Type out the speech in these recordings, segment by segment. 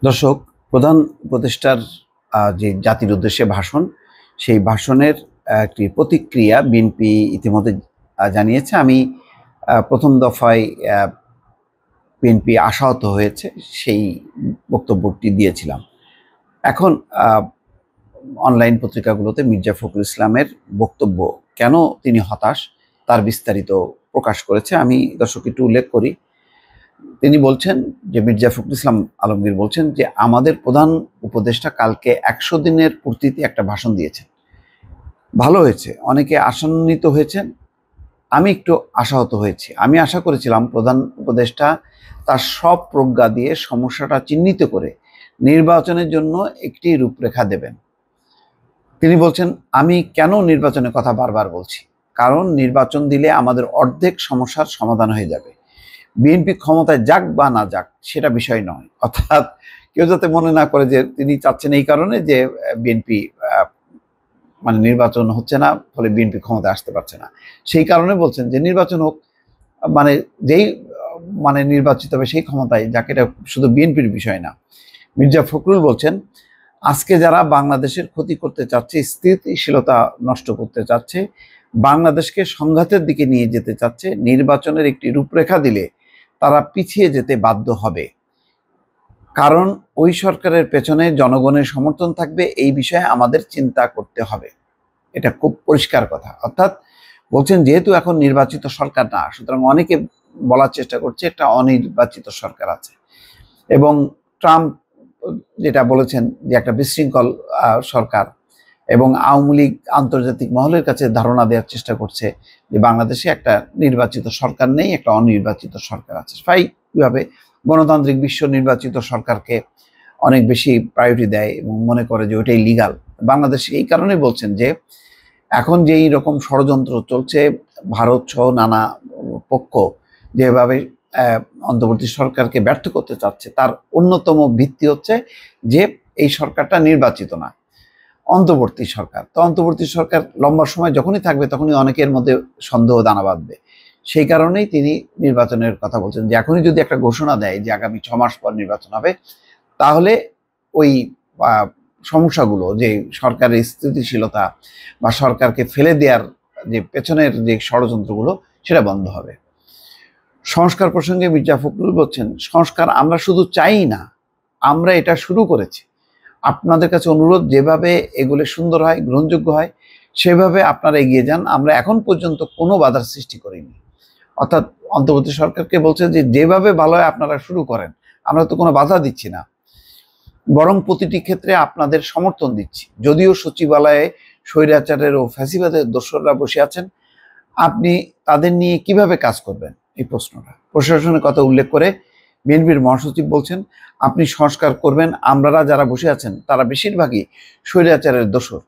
দর্শক, প্রধান উপদেষ্টার যে জাতির উদ্দেশ্যে ভাষণ, সেই ভাষণের একটি প্রতিক্রিয়া বিএনপি ইতিমধ্যে জানিয়েছে। আমি প্রথম দফায় বিএনপি আশাহত হয়েছে সেই বক্তব্যটি দিয়েছিলাম। এখন অনলাইন পত্রিকাগুলোতে মির্জা ফখরুল ইসলামের বক্তব্য, কেন তিনি হতাশ তার বিস্তারিত প্রকাশ করেছে। আমি দর্শক একটু উল্লেখ করি। তিনি বলছেন যে, মির্জা ফখরুল ইসলাম আলমগীর বলছেন যে, আমাদের প্রধান উপদেষ্টা কালকে ১০০ দিনের পূর্তিতে একটা ভাষণ দিয়েছেন। ভালো হয়েছে, অনেকে আশান্বিত হয়েছেন, আমি একটু আশাহত হয়েছি। আমি আশা করেছিলাম প্রধান উপদেষ্টা তার সব প্রজ্ঞা দিয়ে সমস্যাটা চিহ্নিত করে নির্বাচনের জন্য একটি রূপরেখা দেবেন। তিনি বলছেন, আমি কেন নির্বাচনের কথা বারবার বলছি, কারণ নির্বাচন দিলে আমাদের অর্ধেক সমস্যার সমাধান হয়ে যাবে। বিএনপি ক্ষমতায় যাক বা না যাক সেটা বিষয় নয়। অর্থাৎ কেউ যাতে মনে না করে যে তিনি চাচ্ছেন এই কারণে যে বিএনপি মানে নির্বাচন হচ্ছে না, ফলে বিএনপি ক্ষমতায় আসতে পারছে না, সেই কারণে বলছেন যে নির্বাচন হোক, মানে যেই মানে নির্বাচিত হবে সেই ক্ষমতায় যাকে, এটা শুধু বিএনপির বিষয় না। মির্জা ফখরুল বলছেন, আজকে যারা বাংলাদেশের ক্ষতি করতে চাচ্ছে, স্থিতিশীলতা নষ্ট করতে চাচ্ছে, বাংলাদেশকে সংঘাতের দিকে নিয়ে যেতে চাচ্ছে, নির্বাচনের একটি রূপরেখা দিলে তারা পিছিয়ে যেতে বাধ্য হবে, কারণ ওই সরকারের পেছনে জনগণের সমর্থন থাকবে। এই বিষয়ে আমাদের চিন্তা করতে হবে। এটা খুব পরিষ্কার কথা। অর্থাৎ বলছেন, যেহেতু এখন নির্বাচিত সরকার না, সুতরাং অনেকে বলার চেষ্টা করছে একটা অনির্বাচিত সরকার আছে, এবং ট্রাম্প যেটা বলেছেন যে একটা বিশৃঙ্খল সরকার, এবং আওয়ামী লীগ আন্তর্জাতিক মহলের কাছে ধারণা দেওয়ার চেষ্টা করছে যে বাংলাদেশে একটা নির্বাচিত সরকার নেই, একটা অনির্বাচিত সরকার আছে। স্বাভাবিকভাবে গণতান্ত্রিক বিশ্ব নির্বাচিত সরকারকে অনেক বেশি প্রায়োরিটি দেয় এবং মনে করে যে ওইটাই লিগাল। বাংলাদেশ এই কারণে বলছেন যে এখন যেই রকম ষড়যন্ত্র চলছে, ভারত সহ নানা পক্ষ যেভাবে অন্তর্বর্তী সরকারকে ব্যর্থ করতে চাচ্ছে, তার অন্যতম ভিত্তি হচ্ছে যে এই সরকারটা নির্বাচিত না, অন্তর্বর্তী সরকার। তো অন্তর্বর্তী সরকার লম্বা সময় যখনই থাকবে তখনই অনেকের মধ্যে সন্দেহ দানা বাঁধবে। সেই কারণেই তিনি নির্বাচনের কথা বলছেন যে এখনই যদি একটা ঘোষণা দেয় যে আগামী 6 মাস পর নির্বাচন হবে, তাহলে ওই সমস্যাগুলো, যে সরকারের স্থিতিশীলতা বা সরকারকে ফেলে দেওয়ার যে পেছনের যে ষড়যন্ত্রগুলো, সেটা বন্ধ হবে। সংস্কার প্রসঙ্গে মির্জা ফখরুল বলছেন, সংস্কার আমরা শুধু চাই না, আমরা এটা শুরু করেছি। আপনাদের কাছে অনুরোধ, যেভাবে এগুলো সুন্দর হয়, গ্রহণযোগ্য হয়, সেভাবে আপনারা এগিয়ে যান। আমরা এখন পর্যন্ত কোনো বাধার সৃষ্টি করিনি। অর্থাৎ অন্তর্বর্তী সরকারকে বলছে যে যেভাবে ভালো হয় আপনারা শুরু করেন, আমরা তো কোনো বাধা দিচ্ছি না, বরং প্রতিটি ক্ষেত্রে আপনাদের সমর্থন দিচ্ছি। যদিও সচিবালয়ে স্বৈরাচারের ও ফ্যাসিবাদের দোসররা বসে আছেন, আপনি তাদের নিয়ে কিভাবে কাজ করবেন, এই প্রশ্নটা। প্রশাসনের কথা উল্লেখ করে বিএনপির মহাসচিব বলছেন, আপনি সংস্কার করবেন, আমরারা যারা বসে আছেন তারা বেশিরভাগই স্বৈরাচারের দোসর।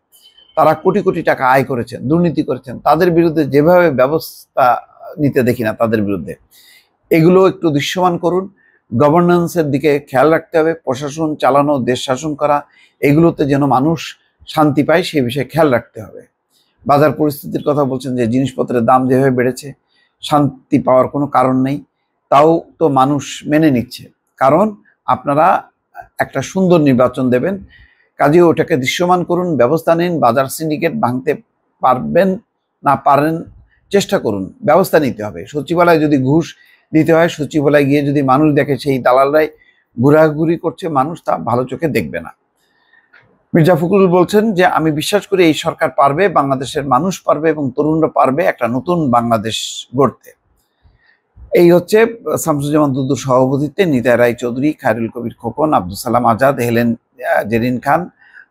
তারা কোটি কোটি টাকা আয় করেছেন, দুর্নীতি করেছেন, তাদের বিরুদ্ধে যেভাবে ব্যবস্থা নিতে দেখি না তাদের বিরুদ্ধে, এগুলো একটু দৃশ্যমান করুন। গভর্নেন্সের দিকে খেয়াল রাখতে হবে, প্রশাসন চালানো, দেশ শাসন করা, এগুলোতে যেন মানুষ শান্তি পায় সেই বিষয়ে খেয়াল রাখতে হবে। বাজার পরিস্থিতির কথা বলছেন যে জিনিসপত্রের দাম যেভাবে বেড়েছে, শান্তি পাওয়ার কোনো কারণ নেই, তাও তো মানুষ মেনে নিচ্ছে, কারণ আপনারা একটা সুন্দর নির্বাচন দেবেন। কাজেই ওটাকে দৃশ্যমান করুন, ব্যবস্থা নিন। বাজার সিন্ডিকেট ভাঙতে পারবেন না পারেন, চেষ্টা করুন, ব্যবস্থা নিতে হবে। সচিবালয়ে যদি ঘুষ দিতে হয়, সচিবালয়ে গিয়ে যদি মানুষ দেখে সেই দালালরাই ঘোরাঘুরি করছে, মানুষ তা ভালো চোখে দেখবে না। মির্জা ফখরুল বলছেন যে, আমি বিশ্বাস করি এই সরকার পারবে, বাংলাদেশের মানুষ পারবে এবং তরুণরা পারবে একটা নতুন বাংলাদেশ গড়তে। এই হচ্ছে শামসুজ্জামান দুদুর সভাপতিত্বে নিতাই রায় চৌধুরী, খায়রুল কবির খোকন, আব্দুল সালাম আজাদ, হেলেন জেরিন খান,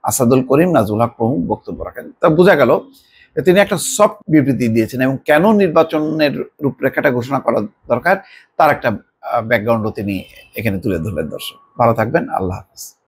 আসাদুল করিম, নাজুল হক প্রমুখ বক্তব্য রাখেন। তা বোঝা গেল তিনি একটা সফট বিবৃতি দিয়েছেন, এবং কেন নির্বাচনের রূপরেখাটা ঘোষণা করা দরকার তার একটা ব্যাকগ্রাউন্ডও তিনি এখানে তুলে ধরলেন। দর্শক ভালো থাকবেন, আল্লাহ হাফিজ।